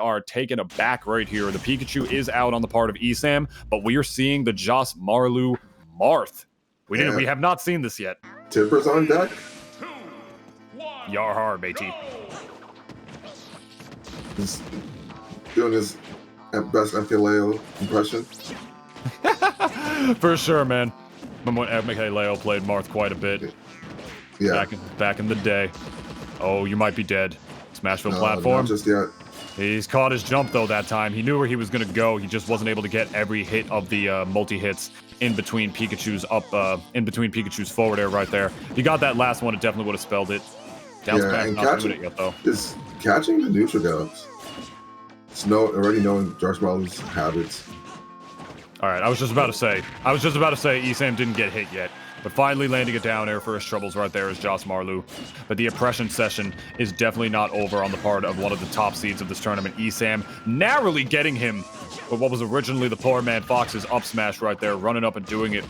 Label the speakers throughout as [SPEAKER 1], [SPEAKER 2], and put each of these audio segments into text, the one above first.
[SPEAKER 1] are taken aback right here. The Pikachu is out on the part of ESAM, but we are seeing the Josmarlu Marth. We have not seen this yet.
[SPEAKER 2] Tipper's on deck.
[SPEAKER 1] Yar har, matey.
[SPEAKER 2] He's doing his best MKLeo impression.
[SPEAKER 1] For sure, man. Remember when MKLeo played Marth quite a bit.
[SPEAKER 2] Yeah.
[SPEAKER 1] Back in the day. Oh, you might be dead. Smashville platform.
[SPEAKER 2] Not just yet.
[SPEAKER 1] He's caught his jump though that time. He knew where he was gonna go. He just wasn't able to get every hit of the multi-hits in between Pikachu's forward air right there. If he got that last one, it definitely would have spelled it. Down
[SPEAKER 2] and
[SPEAKER 1] not doing it yet though.
[SPEAKER 2] Is catching the neutral gallons. It's already knowing Josmarlu's habits.
[SPEAKER 1] All right, I was just about to say ESAM didn't get hit yet, but finally landing a down air for his troubles right there is Josmarlu. But the oppression session is definitely not over on the part of one of the top seeds of this tournament, ESAM, narrowly getting him with what was originally the poor man Fox's up smash right there, running up and doing it.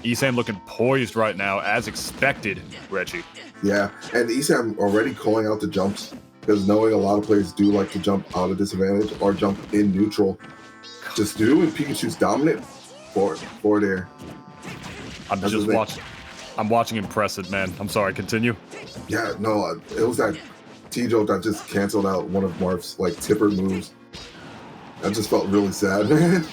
[SPEAKER 1] ESAM looking poised right now, as expected, Reggie.
[SPEAKER 2] Yeah, and ESAM already calling out the jumps, because knowing a lot of players do like to jump out of disadvantage or jump in neutral. Just doing Pikachu's dominant forward air.
[SPEAKER 1] I'm watching impressive, man. I'm sorry, continue.
[SPEAKER 2] Yeah, no, it was that T-joke that just canceled out one of Marth's like tipper moves. That just felt really sad, man.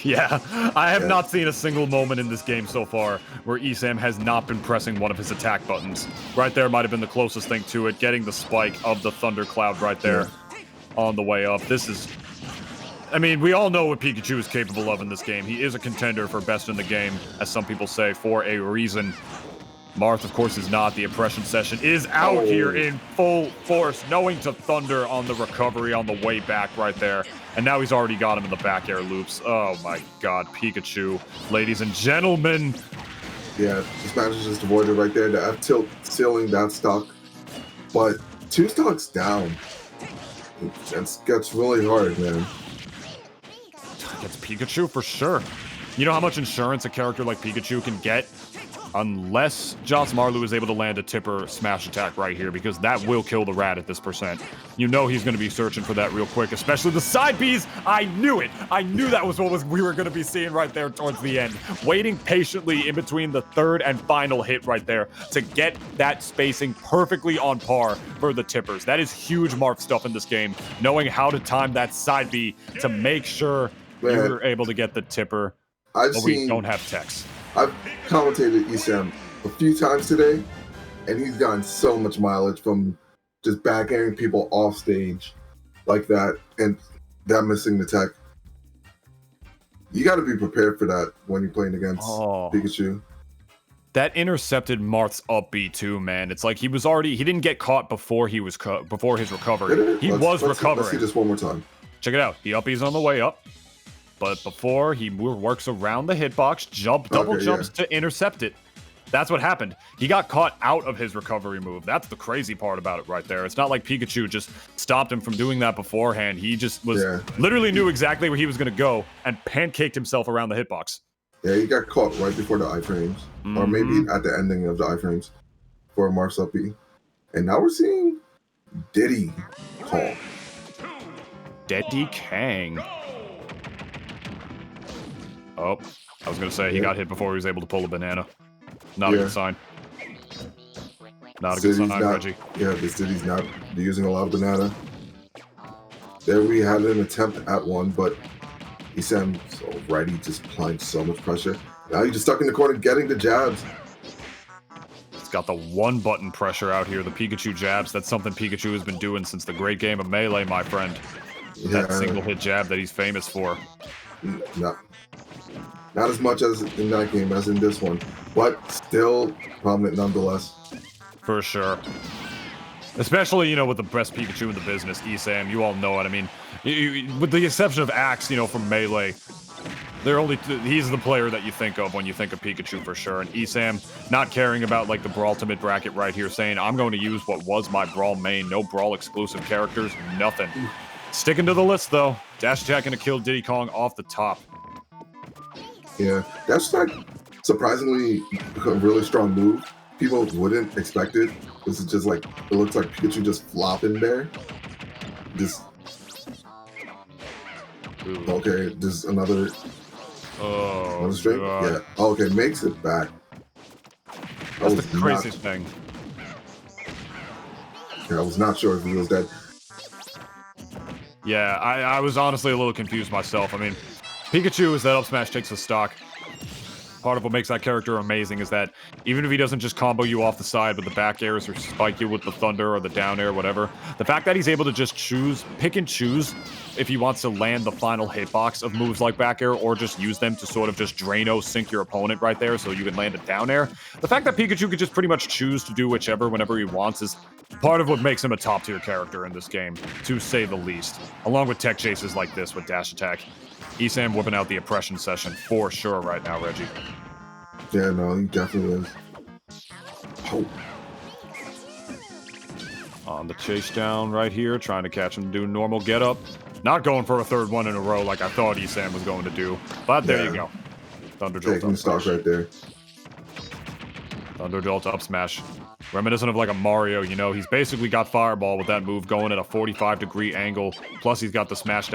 [SPEAKER 1] Yeah, I have not seen a single moment in this game so far where ESAM has not been pressing one of his attack buttons. Right there might have been the closest thing to it, getting the spike of the Thundercloud right there on the way up. This is... I mean, we all know what Pikachu is capable of in this game. He is a contender for best in the game, as some people say, for a reason. Marth, of course, is not. The oppression session is out here in full force, knowing to thunder on the recovery on the way back right there. And now he's already got him in the back air loops. Oh my god, Pikachu. Ladies and gentlemen.
[SPEAKER 2] Yeah, just manages to avoid it right there. The F-tilt sealing that stock. But 2 stocks down. It gets really hard, man.
[SPEAKER 1] It's Pikachu for sure. You know how much insurance a character like Pikachu can get? Unless Josmarlu is able to land a tipper smash attack right here, because that will kill the rat at this percent. You know he's going to be searching for that real quick, especially the side Bs. I knew it. I knew that was what we were going to be seeing right there towards the end. Waiting patiently in between the third and final hit right there to get that spacing perfectly on par for the tippers. That is huge Marth stuff in this game, knowing how to time that side B to make sure you're able to get the tipper, but we don't have techs.
[SPEAKER 2] I've commentated ESAM a few times today, and he's gotten so much mileage from just back-airing people off stage like that, and that missing the tech. You got to be prepared for that when you're playing against Pikachu.
[SPEAKER 1] That intercepted Marth's up B too, man. It's like he didn't get caught before he was before his recovery. He was recovering.
[SPEAKER 2] Let's see this one more time.
[SPEAKER 1] Check it out. The up B's on the way up. But before he works around the hitbox, double jumps to intercept it. That's what happened. He got caught out of his recovery move. That's the crazy part about it right there. It's not like Pikachu just stopped him from doing that beforehand. He just literally knew exactly where he was going to go and pancaked himself around the hitbox.
[SPEAKER 2] Yeah, he got caught right before the iframes, or maybe at the ending of the iframes for Marth's up B. And now we're seeing Diddy Kong.
[SPEAKER 1] Diddy Kang. Oh, I was going to say he got hit before he was able to pull a banana. Not a good sign. Not a good sign, Reggie.
[SPEAKER 2] Yeah, this Diddy's not using a lot of banana. There we had an attempt at one, but ESAM's already just applying so much pressure. Now he's just stuck in the corner getting the jabs.
[SPEAKER 1] It's got the one button pressure out here, the Pikachu jabs. That's something Pikachu has been doing since the great game of Melee, my friend. That single hit jab that he's famous for.
[SPEAKER 2] Not as much as in that game as in this one, but still prominent nonetheless.
[SPEAKER 1] For sure. Especially, with the best Pikachu in the business, ESAM, you all know it. I mean, with the exception of Axe, from Melee, he's the player that you think of when you think of Pikachu for sure. And ESAM not caring about like the Brawltimate bracket right here, saying, I'm going to use what was my Brawl main, no Brawl exclusive characters, nothing. Sticking to the list though. Dash attack gonna kill Diddy Kong off the top.
[SPEAKER 2] Yeah, that's like surprisingly a really strong move. People wouldn't expect it. This is just like, it looks like Pikachu just flopping there. Just
[SPEAKER 1] Ooh.
[SPEAKER 2] Okay, there's another
[SPEAKER 1] Oh,
[SPEAKER 2] string.
[SPEAKER 1] God.
[SPEAKER 2] Yeah. Okay, makes it back.
[SPEAKER 1] That's the craziest thing.
[SPEAKER 2] Yeah, I was not sure if he was dead.
[SPEAKER 1] Yeah, I was honestly a little confused myself. I mean, Pikachu, as that up smash takes the stock. Part of what makes that character amazing is that even if he doesn't just combo you off the side with the back airs or spike you with the thunder or the down air, whatever, the fact that he's able to just pick and choose if he wants to land the final hitbox of moves like back air or just use them to sort of just Drano sink your opponent right there so you can land a down air. The fact that Pikachu could just pretty much choose to do whichever whenever he wants is part of what makes him a top tier character in this game, to say the least. Along with tech chases like this with dash attack. ESAM whipping out the oppression session for sure right now, Reggie.
[SPEAKER 2] Yeah, no, he definitely is. Oh.
[SPEAKER 1] On the chase down right here, trying to catch him to do normal get up. Not going for a third one in a row like I thought ESAM was going to do. But there you go. Thunder Jolt
[SPEAKER 2] taking
[SPEAKER 1] up
[SPEAKER 2] stock
[SPEAKER 1] smash.
[SPEAKER 2] right there.
[SPEAKER 1] Thunder Jolt up smash. Reminiscent of like a Mario, you know, he's basically got Fireball with that move going at a 45-degree angle. Plus he's got the smash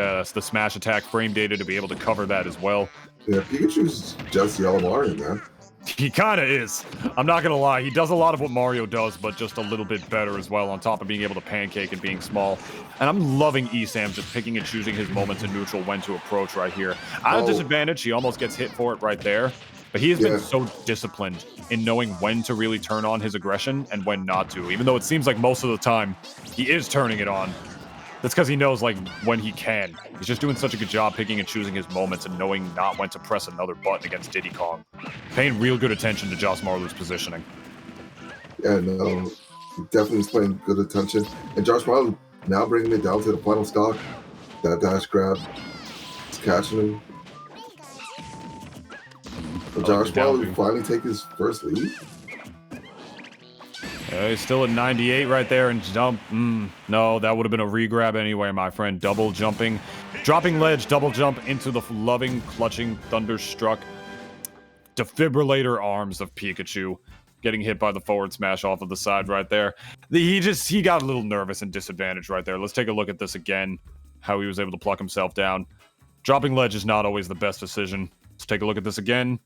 [SPEAKER 1] attack frame data to be able to cover that as well.
[SPEAKER 2] Yeah, Pikachu's just yellow Mario, man.
[SPEAKER 1] He kind of is. I'm not going to lie. He does a lot of what Mario does, but just a little bit better as well, on top of being able to pancake and being small. And I'm loving ESAM just picking and choosing his moments in neutral when to approach right here. At a disadvantage, he almost gets hit for it right there. But he has been so disciplined in knowing when to really turn on his aggression and when not to. Even though it seems like most of the time he is turning it on. That's because he knows, like, when he can. He's just doing such a good job picking and choosing his moments and knowing not when to press another button against Diddy Kong. Paying real good attention to Josmarlu's positioning.
[SPEAKER 2] Yeah, no, he definitely is paying good attention. And Josmarlu now bringing it down to the final stock. That dash grab. He's catching him. Will Josmarlu finally take his first lead?
[SPEAKER 1] Yeah, he's still at 98 right there and jump. No, that would have been a regrab anyway, my friend. Double jumping. Dropping ledge, double jump into the loving, clutching, thunderstruck defibrillator arms of Pikachu. Getting hit by the forward smash off of the side right there. He got a little nervous and disadvantaged right there. Let's take a look at this again. How he was able to pluck himself down. Dropping ledge is not always the best decision. Let's take a look at this again.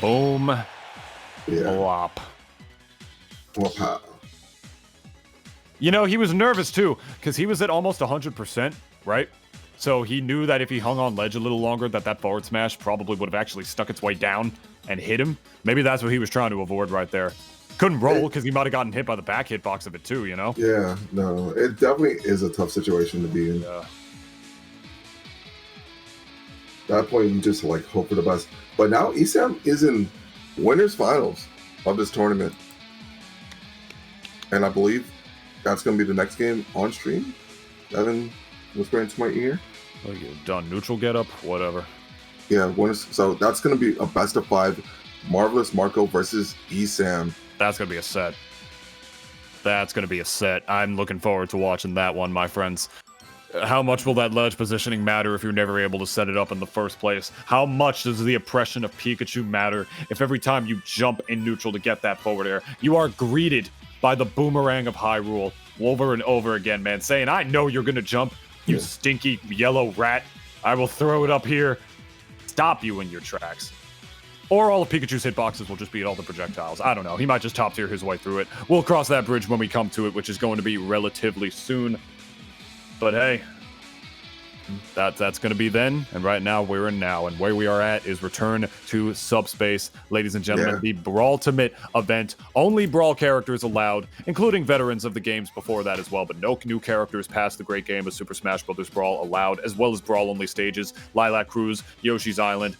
[SPEAKER 1] Boom.
[SPEAKER 2] Yeah.
[SPEAKER 1] Blop.
[SPEAKER 2] Wow.
[SPEAKER 1] You know, he was nervous too, because he was at almost 100%, right? So he knew that if he hung on ledge a little longer, that forward smash probably would have actually stuck its way down and hit him. Maybe that's what he was trying to avoid right there. Couldn't roll, because he might have gotten hit by the back hitbox of it too, you know?
[SPEAKER 2] Yeah, no, it definitely is a tough situation to be in.
[SPEAKER 1] Yeah.
[SPEAKER 2] At that point, you just, like, hope for the best. But now ESAM is in winners finals of this tournament. And I believe that's going to be the next game on stream. Evan whispering into my ear.
[SPEAKER 1] Oh, you done neutral get up? Whatever.
[SPEAKER 2] Yeah, winners. So that's going to be a best of 5. Marvelous Marco versus ESAM.
[SPEAKER 1] That's going to be a set. That's going to be a set. I'm looking forward to watching that one, my friends. How much will that ledge positioning matter if you're never able to set it up in the first place? How much does the oppression of Pikachu matter if every time you jump in neutral to get that forward air, you are greeted by the boomerang of Hyrule over and over again, man, saying, I know you're going to jump, you stinky yellow rat. I will throw it up here. Stop you in your tracks. Or all of Pikachu's hitboxes will just beat all the projectiles. I don't know. He might just top tier his way through it. We'll cross that bridge when we come to it, which is going to be relatively soon. But hey, that's going to be then. And right now, we're in now. And where we are at is return to subspace. Ladies and gentlemen, the Brawltimate event. Only Brawl characters allowed, including veterans of the games before that as well. But no new characters past the great game of Super Smash Bros. Brawl allowed, as well as Brawl-only stages, Lilac Cruise, Yoshi's Island,